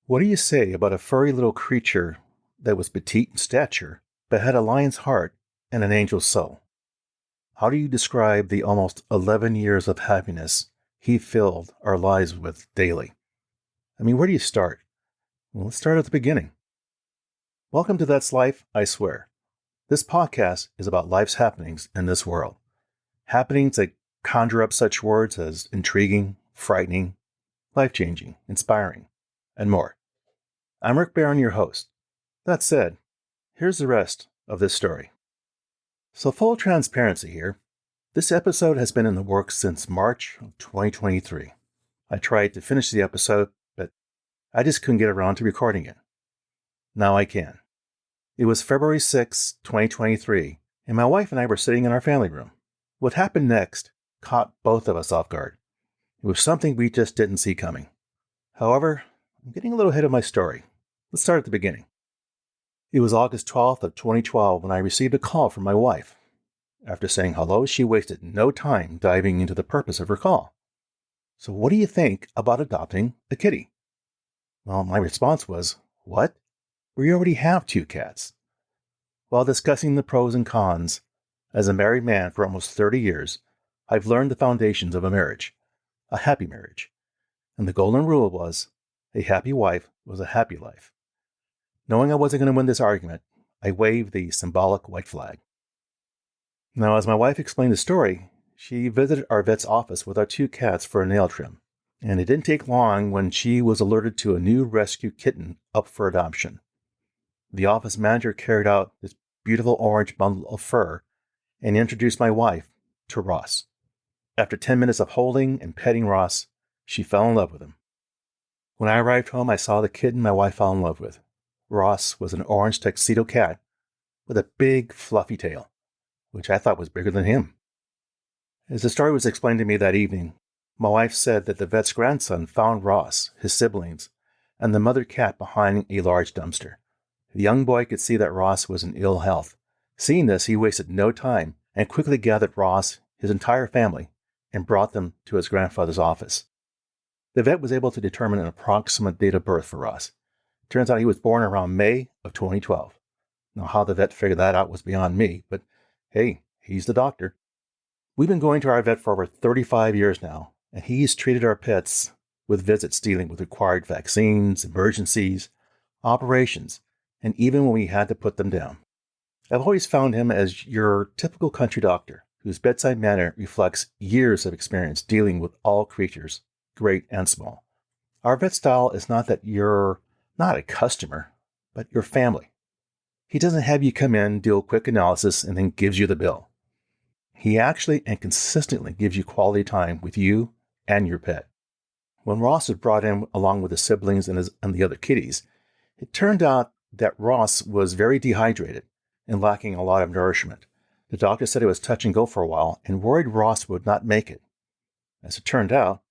What do you say about a furry little creature that was petite in stature, but had a lion's heart and an angel's soul? How do you describe the almost 11 years of happiness he filled our lives with daily? I mean, where do you start? Well, let's start at the beginning. Welcome to That's Life, I Swear. This podcast is about life's happenings in this world. Happenings that conjure up such words as intriguing, frightening, life-changing, inspiring, and more. I'm Rick Barron, your host. That said, here's the rest of this story. So full transparency here, this episode has been in the works since March of 2023. I tried to finish the episode, but I just couldn't get around to recording it. Now I can. It was February 6, 2023, and my wife and I were sitting in our family room. What happened next caught both of us off guard. It was something we just didn't see coming. However, I'm getting a little ahead of my story. Let's start at the beginning. It was August 12th of 2012 when I received a call from my wife. After saying hello, she wasted no time diving into the purpose of her call. So what do you think about adopting a kitty? Well, my response was, what? We already have 2 cats. While discussing the pros and cons, as a married man for almost 30 years, I've learned the foundations of a marriage, a happy marriage. And the golden rule was, a happy wife was a happy life. Knowing I wasn't going to win this argument, I waved the symbolic white flag. Now, as my wife explained the story, she visited our vet's office with our 2 cats for a nail trim. And it didn't take long when she was alerted to a new rescue kitten up for adoption. The office manager carried out this beautiful orange bundle of fur and introduced my wife to Ross. After 10 minutes of holding and petting Ross, she fell in love with him. When I arrived home, I saw the kitten my wife fell in love with. Ross was an orange tuxedo cat with a big, fluffy tail, which I thought was bigger than him. As the story was explained to me that evening, my wife said that the vet's grandson found Ross, his siblings, and the mother cat behind a large dumpster. The young boy could see that Ross was in ill health. Seeing this, he wasted no time and quickly gathered Ross, his entire family, and brought them to his grandfather's office. The vet was able to determine an approximate date of birth for Ross. Turns out he was born around May of 2012. Now, how the vet figured that out was beyond me, but hey, he's the doctor. We've been going to our vet for over 35 years now, and he's treated our pets with visits dealing with required vaccines, emergencies, operations, and even when we had to put them down. I've always found him as your typical country doctor, whose bedside manner reflects years of experience dealing with all creatures, great and small. Our vet style is not that you're not a customer, but your family. He doesn't have you come in, do a quick analysis, and then gives you the bill. He actually and consistently gives you quality time with you and your pet. When Ross was brought in along with his siblings and the other kitties, it turned out that Ross was very dehydrated and lacking a lot of nourishment. The doctor said it was touch and go for a while and worried Ross would not make it. As it turned out,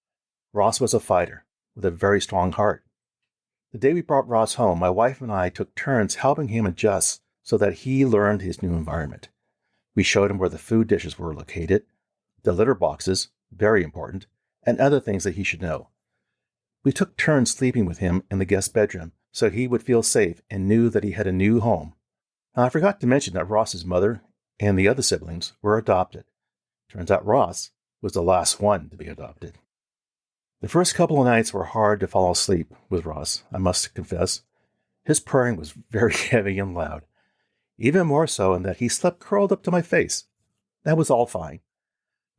Ross was a fighter with a very strong heart. The day we brought Ross home, my wife and I took turns helping him adjust so that he learned his new environment. We showed him where the food dishes were located, the litter boxes, very important, and other things that he should know. We took turns sleeping with him in the guest bedroom so he would feel safe and knew that he had a new home. Now, I forgot to mention that Ross's mother and the other siblings were adopted. Turns out Ross was the last one to be adopted. The first couple of nights were hard to fall asleep with Ross, I must confess. His purring was very heavy and loud, even more so in that he slept curled up to my face. That was all fine,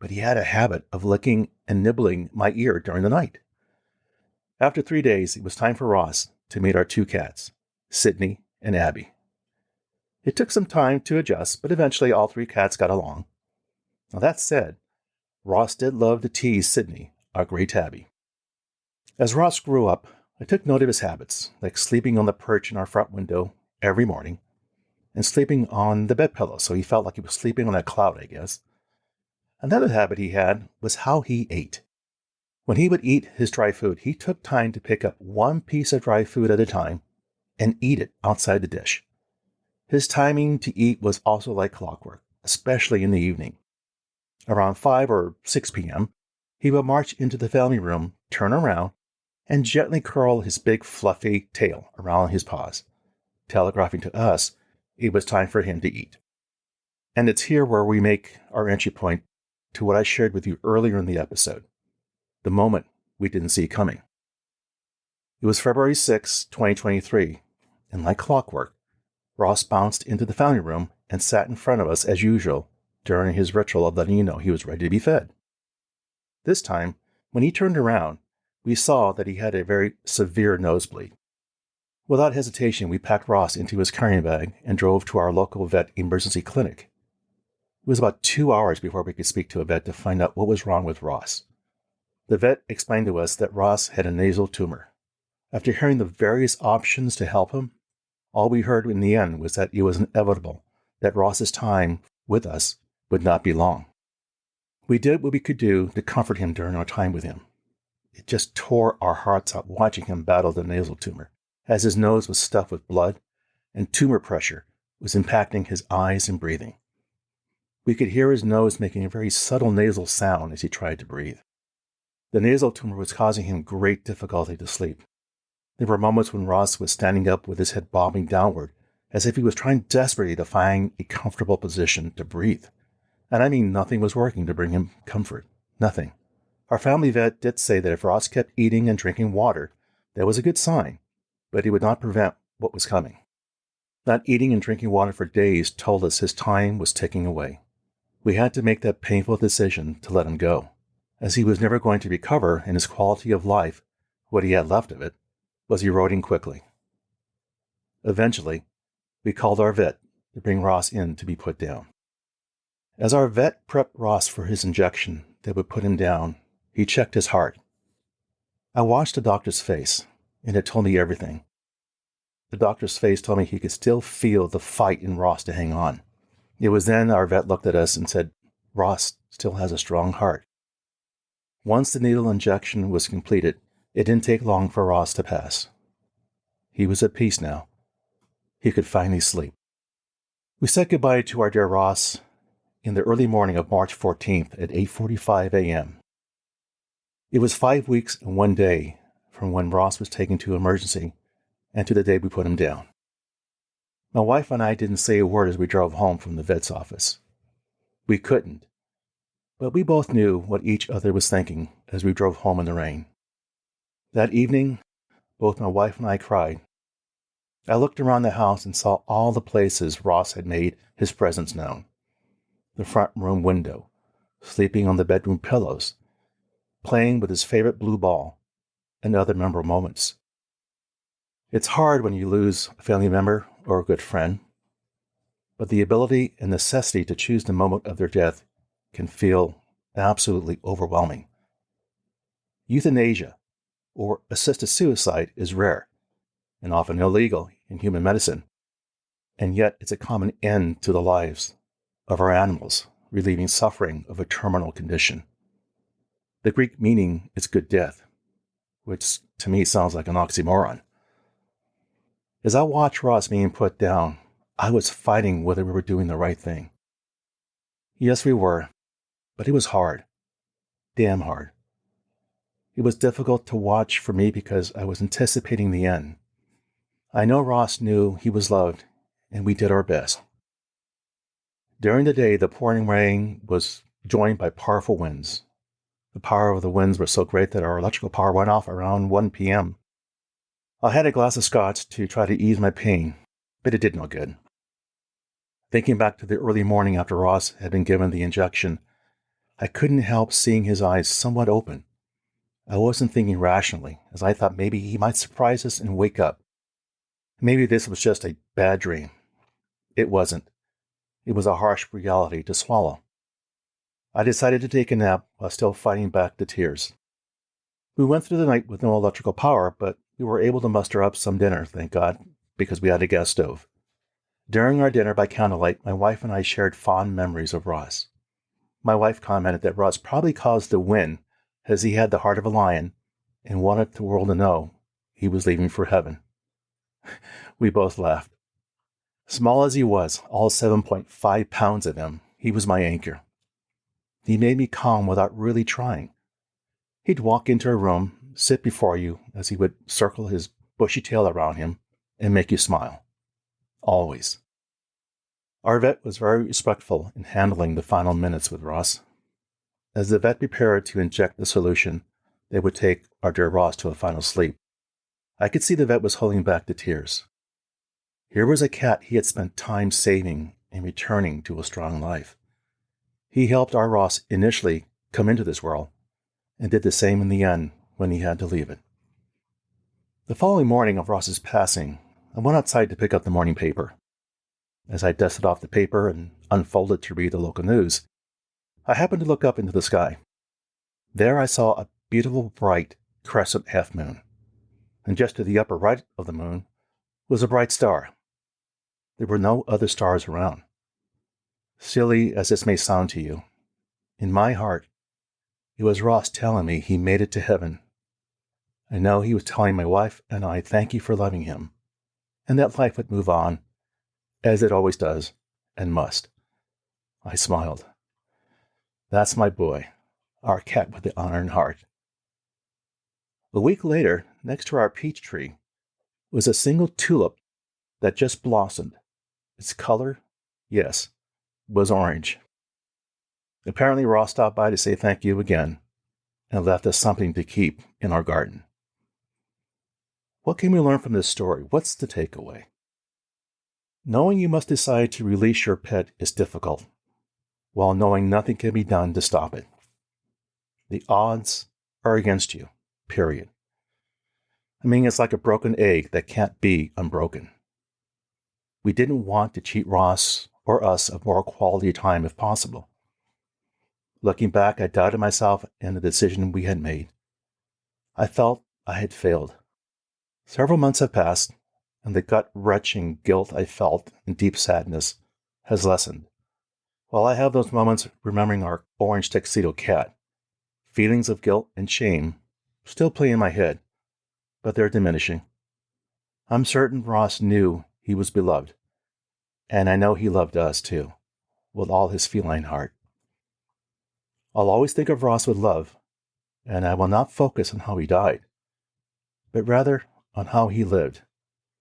but he had a habit of licking and nibbling my ear during the night. After 3 days, it was time for Ross to meet our 2 cats, Sydney and Abby. It took some time to adjust, but eventually all 3 cats got along. Now that said, Ross did love to tease Sydney, our gray tabby. As Ross grew up, I took note of his habits, like sleeping on the perch in our front window every morning, and sleeping on the bed pillow so he felt like he was sleeping on a cloud, I guess. Another habit he had was how he ate. When he would eat his dry food, he took time to pick up 1 piece of dry food at a time and eat it outside the dish. His timing to eat was also like clockwork, especially in the evening. Around 5 or 6 p.m., he would march into the family room, turn around, and gently curl his big fluffy tail around his paws, telegraphing to us it was time for him to eat. And it's here where we make our entry point to what I shared with you earlier in the episode, the moment we didn't see coming. It was February 6, 2023, and like clockwork, Ross bounced into the family room and sat in front of us as usual during his ritual of letting you know he was ready to be fed. This time, when he turned around, we saw that he had a very severe nosebleed. Without hesitation, we packed Ross into his carrying bag and drove to our local vet emergency clinic. It was about 2 hours before we could speak to a vet to find out what was wrong with Ross. The vet explained to us that Ross had a nasal tumor. After hearing the various options to help him, all we heard in the end was that it was inevitable that Ross's time with us would not be long. We did what we could do to comfort him during our time with him. It just tore our hearts out watching him battle the nasal tumor, as his nose was stuffed with blood and tumor pressure was impacting his eyes and breathing. We could hear his nose making a very subtle nasal sound as he tried to breathe. The nasal tumor was causing him great difficulty to sleep. There were moments when Ross was standing up with his head bobbing downward, as if he was trying desperately to find a comfortable position to breathe. And I mean, nothing was working to bring him comfort. Nothing. Our family vet did say that if Ross kept eating and drinking water, that was a good sign, but it would not prevent what was coming. Not eating and drinking water for days told us his time was ticking away. We had to make that painful decision to let him go, as he was never going to recover and his quality of life, what he had left of it, was eroding quickly. Eventually, we called our vet to bring Ross in to be put down. As our vet prepped Ross for his injection that would put him down, he checked his heart. I watched the doctor's face, and it told me everything. The doctor's face told me he could still feel the fight in Ross to hang on. It was then our vet looked at us and said, "Ross still has a strong heart." Once the needle injection was completed, it didn't take long for Ross to pass. He was at peace now. He could finally sleep. We said goodbye to our dear Ross in the early morning of March 14th at 8:45 a.m. It was 5 weeks and 1 day from when Ross was taken to emergency and to the day we put him down. My wife and I didn't say a word as we drove home from the vet's office. We couldn't, but we both knew what each other was thinking as we drove home in the rain. That evening, both my wife and I cried. I looked around the house and saw all the places Ross had made his presence known. The front room window, sleeping on the bedroom pillows, playing with his favorite blue ball, and other memorable moments. It's hard when you lose a family member or a good friend, but the ability and necessity to choose the moment of their death can feel absolutely overwhelming. Euthanasia, or assisted suicide, is rare and often illegal in human medicine, and yet it's a common end to the lives of our animals, relieving suffering of a terminal condition. The Greek meaning is good death, which to me sounds like an oxymoron. As I watched Ross being put down, I was fighting whether we were doing the right thing. Yes, we were, but it was hard. Damn hard. It was difficult to watch for me because I was anticipating the end. I know Ross knew he was loved, and we did our best. During the day, the pouring rain was joined by powerful winds. The power of the winds was so great that our electrical power went off around 1 p.m. I had a glass of scotch to try to ease my pain, but it did no good. Thinking back to the early morning after Ross had been given the injection, I couldn't help seeing his eyes somewhat open. I wasn't thinking rationally, as I thought maybe he might surprise us and wake up. Maybe this was just a bad dream. It wasn't. It was a harsh reality to swallow. I decided to take a nap while still fighting back the tears. We went through the night with no electrical power, but we were able to muster up some dinner, thank God, because we had a gas stove. During our dinner by candlelight, my wife and I shared fond memories of Ross. My wife commented that Ross probably caused the win, as he had the heart of a lion and wanted the world to know he was leaving for heaven. We both laughed. Small as he was, all 7.5 pounds of him, he was my anchor. He made me calm without really trying. He'd walk into a room, sit before you as he would circle his bushy tail around him and make you smile. Always. Our vet was very respectful in handling the final minutes with Ross. As the vet prepared to inject the solution that would take our dear Ross to a final sleep, I could see the vet was holding back the tears. Here was a cat he had spent time saving and returning to a strong life. He helped our Ross initially come into this world and did the same in the end when he had to leave it. The following morning of Ross's passing, I went outside to pick up the morning paper. As I dusted off the paper and unfolded to read the local news, I happened to look up into the sky. There I saw a beautiful bright crescent half-moon, and just to the upper right of the moon was a bright star. There were no other stars around. Silly as this may sound to you, in my heart, it was Ross telling me he made it to heaven. I know he was telling my wife and I thank you for loving him, and that life would move on, as it always does and must. I smiled. That's my boy, our cat with the iron heart. A week later, next to our peach tree, was a single tulip that just blossomed. Its color, yes, was orange. Apparently, Ross stopped by to say thank you again and left us something to keep in our garden. What can we learn from this story? What's the takeaway? Knowing you must decide to release your pet is difficult, while knowing nothing can be done to stop it. The odds are against you, period. I mean, it's like a broken egg that can't be unbroken. We didn't want to cheat Ross or us of more quality time if possible. Looking back, I doubted myself and the decision we had made. I felt I had failed. Several months have passed, and the gut-wrenching guilt I felt and deep sadness has lessened. While I have those moments remembering our orange tuxedo cat, feelings of guilt and shame still play in my head, but they're diminishing. I'm certain Ross knew he was beloved, and I know he loved us too, with all his feline heart. I'll always think of Ross with love, and I will not focus on how he died, but rather on how he lived,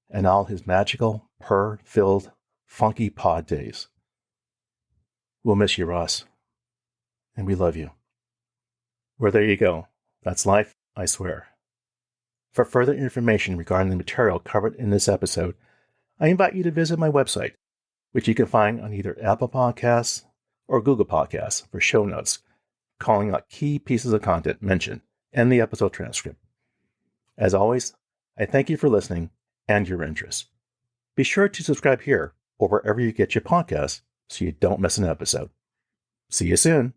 and all his magical, purr-filled, funky pod days. We'll miss you, Ross, and we love you. Well, there you go. That's life, I swear. For further information regarding the material covered in this episode, I invite you to visit my website, which you can find on either Apple Podcasts or Google Podcasts for show notes, calling out key pieces of content mentioned and the episode transcript. As always, I thank you for listening and your interest. Be sure to subscribe here or wherever you get your podcasts so you don't miss an episode. See you soon.